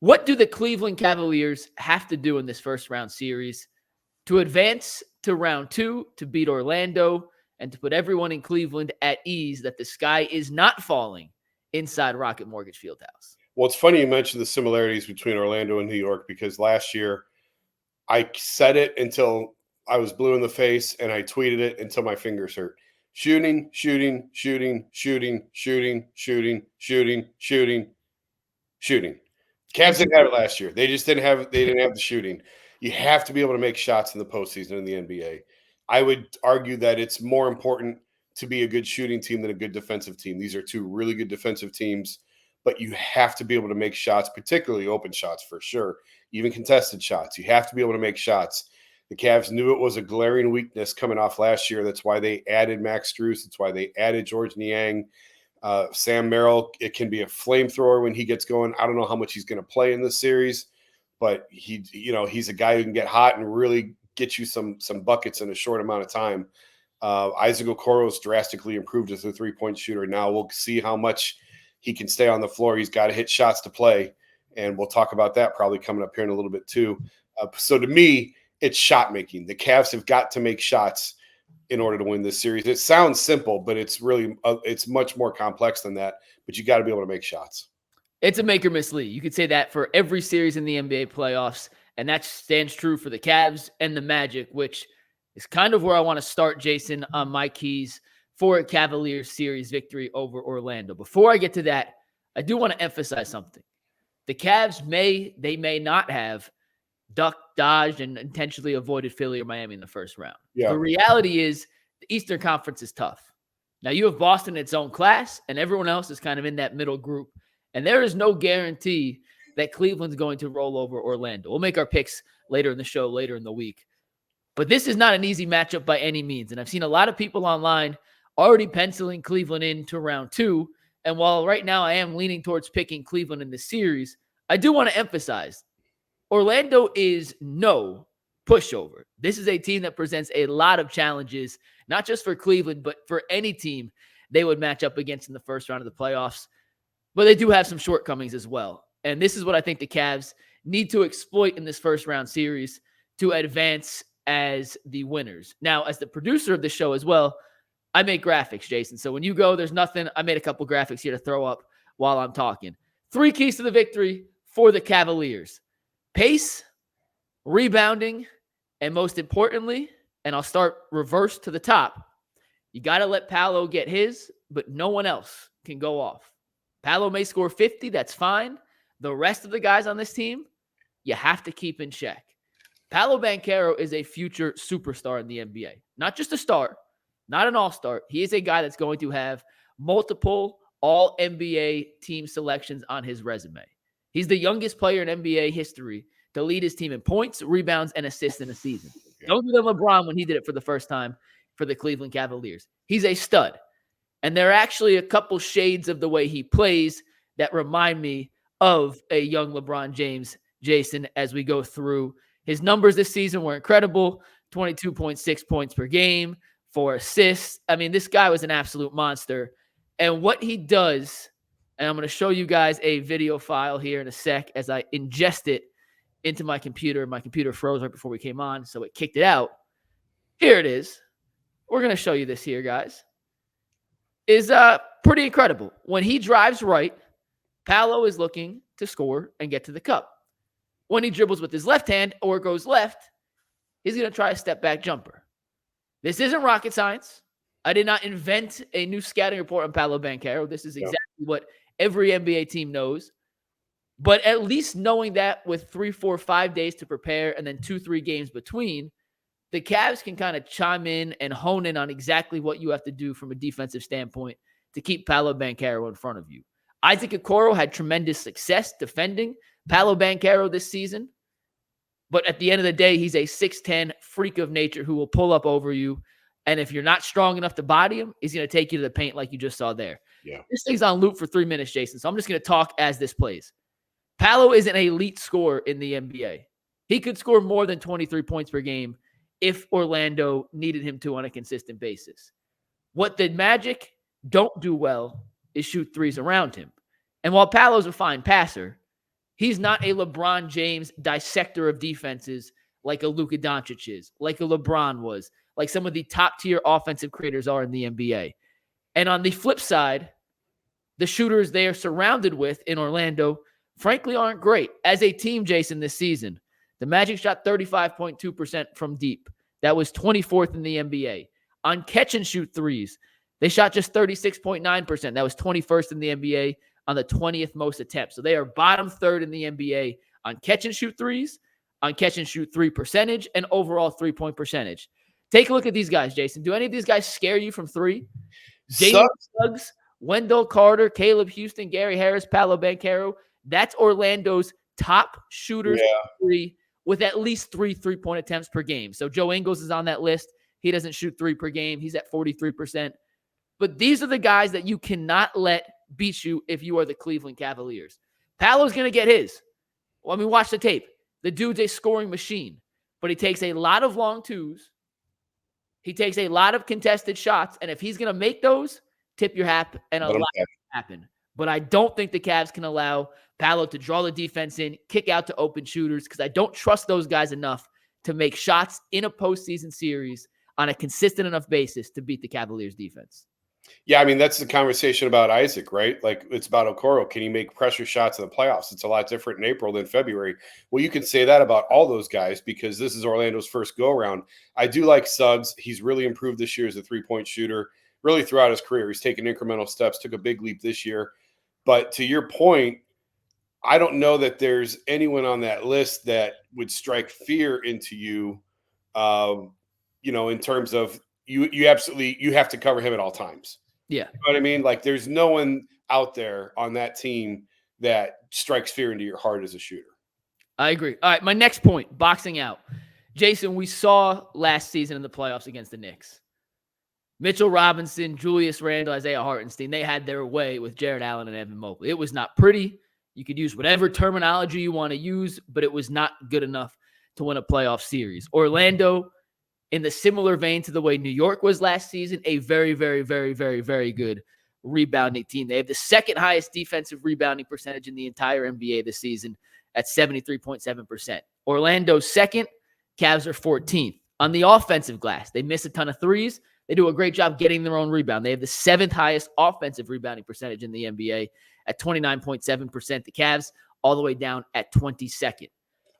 What do the Cleveland Cavaliers have to do in this first round series to advance to round 2, to beat Orlando, and to put everyone in Cleveland at ease that the sky is not falling inside Rocket Mortgage Fieldhouse? Well, it's funny you mentioned the similarities between Orlando and New York, because last year I said it until I was blue in the face, and I tweeted it until my fingers hurt. Shooting. Cavs didn't have it last year. They just didn't have the shooting. You have to be able to make shots in the postseason in the NBA. I would argue that it's more important to be a good shooting team than a good defensive team. These are two really good defensive teams, but you have to be able to make shots, particularly open shots for sure, even contested shots. You have to be able to make shots. The Cavs knew it was a glaring weakness coming off last year. That's why they added Max Strus. That's why they added George Niang. Sam Merrill, it can be a flamethrower when he gets going. I don't know how much he's going to play in this series, but he's a guy who can get hot and really get you some buckets in a short amount of time. Isaac Okoro's drastically improved as a three-point shooter. Now we'll see how much he can stay on the floor. He's got to hit shots to play, and we'll talk about that probably coming up here in a little bit too. So to me, it's shot making. The Cavs have got to make shots in order to win this series. It sounds simple, but it's really it's much more complex than that. But you got to be able to make shots. It's a make or miss league. You could say that for every series in the NBA playoffs, and that stands true for the Cavs and the Magic, which is kind of where I want to start, Jason, on my keys for a Cavaliers series victory over Orlando. Before I get to that, I do want to emphasize something. The Cavs may not have ducked, dodged, and intentionally avoided Philly or Miami in the first round. Yeah. The reality is the Eastern Conference is tough. Now you have Boston in its own class, and everyone else is kind of in that middle group. And there is no guarantee that Cleveland's going to roll over Orlando. We'll make our picks later in the show, later in the week. But this is not an easy matchup by any means. And I've seen a lot of people online already penciling Cleveland into round 2. And while right now I am leaning towards picking Cleveland in the series, I do want to emphasize Orlando is no pushover. This is a team that presents a lot of challenges, not just for Cleveland, but for any team they would match up against in the first round of the playoffs. But they do have some shortcomings as well. And this is what I think the Cavs need to exploit in this first round series to advance as the winners. Now, as the producer of the show as well, I make graphics, Jason. So when you go, there's nothing. I made a couple graphics here to throw up while I'm talking. 3 keys to the victory for the Cavaliers: pace, rebounding, and most importantly, and I'll start reverse to the top, you got to let Paolo get his, but no one else can go off. Paolo may score 50. That's fine. The rest of the guys on this team, you have to keep in check. Paolo Banchero is a future superstar in the NBA. Not just a star, not an all-star. He is a guy that's going to have multiple all-NBA team selections on his resume. He's the youngest player in NBA history to lead his team in points, rebounds, and assists in a season. Younger than LeBron when he did it for the first time for the Cleveland Cavaliers. He's a stud. And there are actually a couple shades of the way he plays that remind me of a young LeBron James, Jason, as we go through. His numbers this season were incredible. 22.6 points per game, 4 assists. I mean, this guy was an absolute monster. And what he does, and I'm going to show you guys a video file here in a sec as I ingest it into my computer. My computer froze right before we came on, so it kicked it out. Here it is. We're going to show you this here, guys. Is pretty incredible. When he drives right, Paolo is looking to score and get to the cup. When he dribbles with his left hand or goes left, he's going to try a step-back jumper. This isn't rocket science. I did not invent a new scouting report on Paolo Banchero. This is exactly what every NBA team knows. But at least knowing that with 3, 4, 5 days to prepare and then 2, 3 games between, the Cavs can kind of chime in and hone in on exactly what you have to do from a defensive standpoint to keep Paolo Banchero in front of you. Isaac Okoro had tremendous success defending Paolo Banchero this season. But at the end of the day, he's a 6'10 freak of nature who will pull up over you. And if you're not strong enough to body him, he's going to take you to the paint like you just saw there. Yeah. This thing's on loop for 3 minutes, Jason. So I'm just going to talk as this plays. Paolo is an elite scorer in the NBA. He could score more than 23 points per game if Orlando needed him to on a consistent basis. What the Magic don't do well is shoot threes around him. And while Paolo's a fine passer, He's not a LeBron James dissector of defenses like a Luka Doncic is, like a LeBron was, like some of the top-tier offensive creators are in the NBA. And on the flip side, the shooters they are surrounded with in Orlando, frankly, aren't great. As a team, Jason, this season, the Magic shot 35.2% from deep. That was 24th in the NBA. On catch-and-shoot threes, they shot just 36.9%. That was 21st in the NBA on the 20th most attempts. So they are bottom third in the NBA on catch-and-shoot threes, on catch-and-shoot three percentage, and overall three-point percentage. Take a look at these guys, Jason. Do any of these guys scare you from three? Jalen Suggs, Wendell Carter, Caleb Houston, Gary Harris, Paolo Banchero. That's Orlando's top shooters three with at least 3 3-point attempts per game. So Joe Ingles is on that list. He doesn't shoot 3 per game. He's at 43%. But these are the guys that you cannot let beat you if you are the Cleveland Cavaliers. Paolo's going to get his. Well, I mean, watch the tape. The dude's a scoring machine, but he takes a lot of long twos. He takes a lot of contested shots, and if he's going to make those, tip your hat, and a lot can happen. But I don't think the Cavs can allow Paolo to draw the defense in, kick out to open shooters, because I don't trust those guys enough to make shots in a postseason series on a consistent enough basis to beat the Cavaliers defense. Yeah, I mean, that's the conversation about Isaac, right? Like, it's about Okoro. Can he make pressure shots in the playoffs? It's a lot different in April than February. Well, you can say that about all those guys because this is Orlando's first go-around. I do like Suggs. He's really improved this year as a three-point shooter, really throughout his career. He's taken incremental steps, took a big leap this year. But to your point, I don't know that there's anyone on that list that would strike fear into you, in terms of you have to cover him at all times. Yeah. You know what I mean? Like, there's no one out there on that team that strikes fear into your heart as a shooter. I agree. All right, my next point, boxing out. Jason, we saw last season in the playoffs against the Knicks. Mitchell Robinson, Julius Randle, Isaiah Hartenstein, they had their way with Jared Allen and Evan Mobley. It was not pretty. You could use whatever terminology you want to use, but it was not good enough to win a playoff series. Orlando, in the similar vein to the way New York was last season, a very, very, very, very, very good rebounding team. They have the second highest defensive rebounding percentage in the entire NBA this season at 73.7%. Orlando's second, Cavs are 14th. On the offensive glass, they miss a ton of threes. They do a great job getting their own rebound. They have the seventh highest offensive rebounding percentage in the NBA at 29.7%. The Cavs all the way down at 22nd.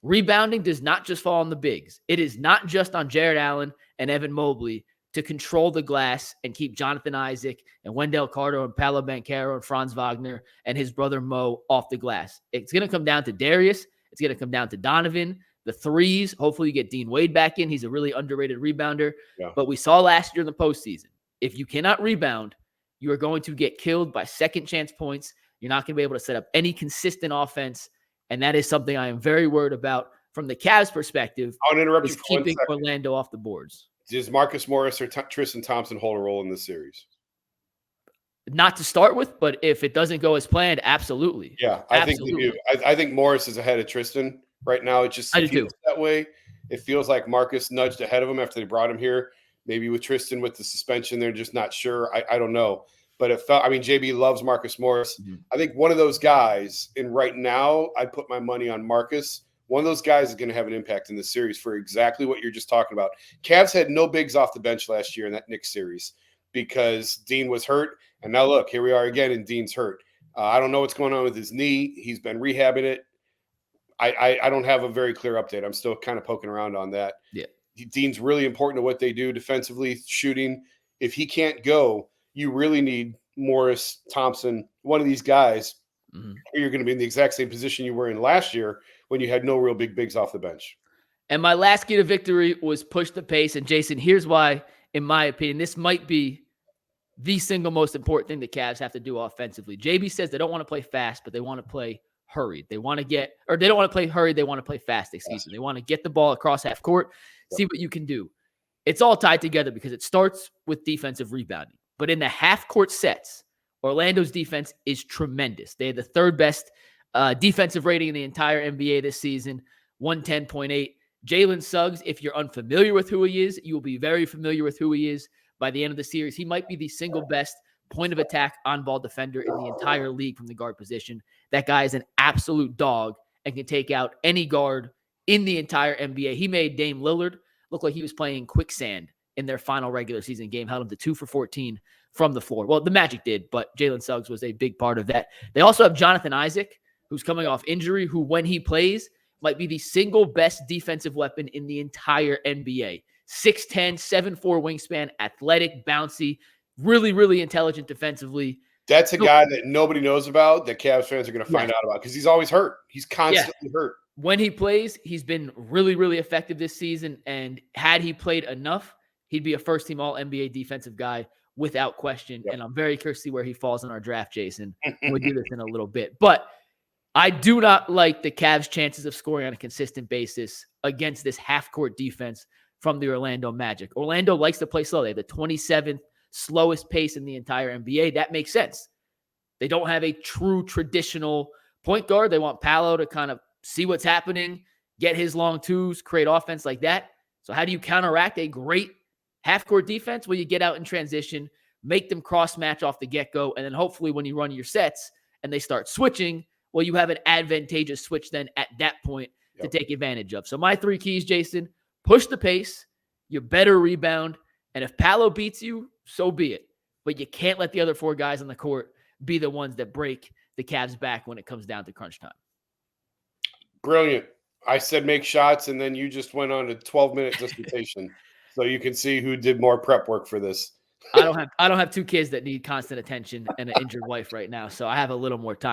Rebounding does not just fall on the bigs. It is not just on Jared Allen and Evan Mobley to control the glass and keep Jonathan Isaac and Wendell Carter and Paolo Banchero and Franz Wagner and his brother Mo off the glass. It's going to come down to Darius. It's going to come down to Donovan. The threes, hopefully you get Dean Wade back in. He's a really underrated rebounder. Yeah. But we saw last year in the postseason, if you cannot rebound, you are going to get killed by second chance points. You're not going to be able to set up any consistent offense. And that is something I am very worried about from the Cavs' perspective. I want to interrupt you for keeping Orlando off the boards. Does Marcus Morris or Tristan Thompson hold a role in this series? Not to start with, but if it doesn't go as planned, absolutely. Yeah, I think they do. I think Morris is ahead of Tristan right now. It just feels that way. It feels like Marcus nudged ahead of him after they brought him here. Maybe with Tristan with the suspension, they're just not sure. I don't know. But it felt, JB loves Marcus Morris. Mm-hmm. I think one of those guys, and right now I put my money on Marcus. One of those guys is going to have an impact in this series for exactly what you're just talking about. Cavs had no bigs off the bench last year in that Knicks series because Dean was hurt. And now look, here we are again, and Dean's hurt. I don't know what's going on with his knee. He's been rehabbing it. I don't have a very clear update. I'm still kind of poking around on that. Yeah, Dean's really important to what they do defensively, shooting. If he can't go, you really need Morris, Thompson, one of these guys. Mm-hmm. You're going to be in the exact same position you were in last year when you had no real big bigs off the bench. And my last key to victory was push the pace. And Jason, here's why, in my opinion, this might be the single most important thing the Cavs have to do offensively. JB says they don't want to play fast, but they want to play hurried. They don't want to play hurried. They want to play fast. Excuse me. They want to get the ball across half court, see what you can do. It's all tied together because it starts with defensive rebounding. But in the half court sets, Orlando's defense is tremendous. They had the third best defensive rating in the entire NBA this season, 110.8. Jalen Suggs, if you're unfamiliar with who he is, you will be very familiar with who he is by the end of the series. He might be the single best point of attack on-ball defender in the entire league from the guard position. That guy is an absolute dog, and can take out any guard in the entire NBA. He made Dame Lillard look like he was playing quicksand in their final regular season game, held him to 2 for 14 from the floor. Well, the Magic did, but Jalen Suggs was a big part of that. They also have Jonathan Isaac, who's coming off injury, who when he plays might be the single best defensive weapon in the entire NBA. 6'10", 7'4" wingspan, athletic, bouncy, really, really intelligent defensively. That's a guy that nobody knows about that Cavs fans are going to find out about because he's always hurt. He's constantly hurt. When he plays, he's been really, really effective this season. And had he played enough, he'd be a first-team All-NBA defensive guy without question. Yep. And I'm very curious to see where he falls in our draft, Jason. We'll do this in a little bit. But I do not like the Cavs' chances of scoring on a consistent basis against this half-court defense from the Orlando Magic. Orlando likes to play slow. They have the 27th slowest pace in the entire NBA. That makes sense. They don't have a true traditional point guard. They want Paolo to kind of see what's happening, get his long twos, create offense like that. So how do you counteract a great half-court defense? Well, you get out in transition, make them cross-match off the get-go, and then hopefully when you run your sets and they start switching, well, you have an advantageous switch then at that point to take advantage of. So my 3 keys, Jason: push the pace, you better rebound, and if Paolo beats you, so be it. But you can't let the other 4 guys on the court be the ones that break the Cavs back when it comes down to crunch time. Brilliant. I said make shots, and then you just went on a 12-minute dissertation. So you can see who did more prep work for this. I don't have 2 kids that need constant attention and an injured wife right now, so I have a little more time.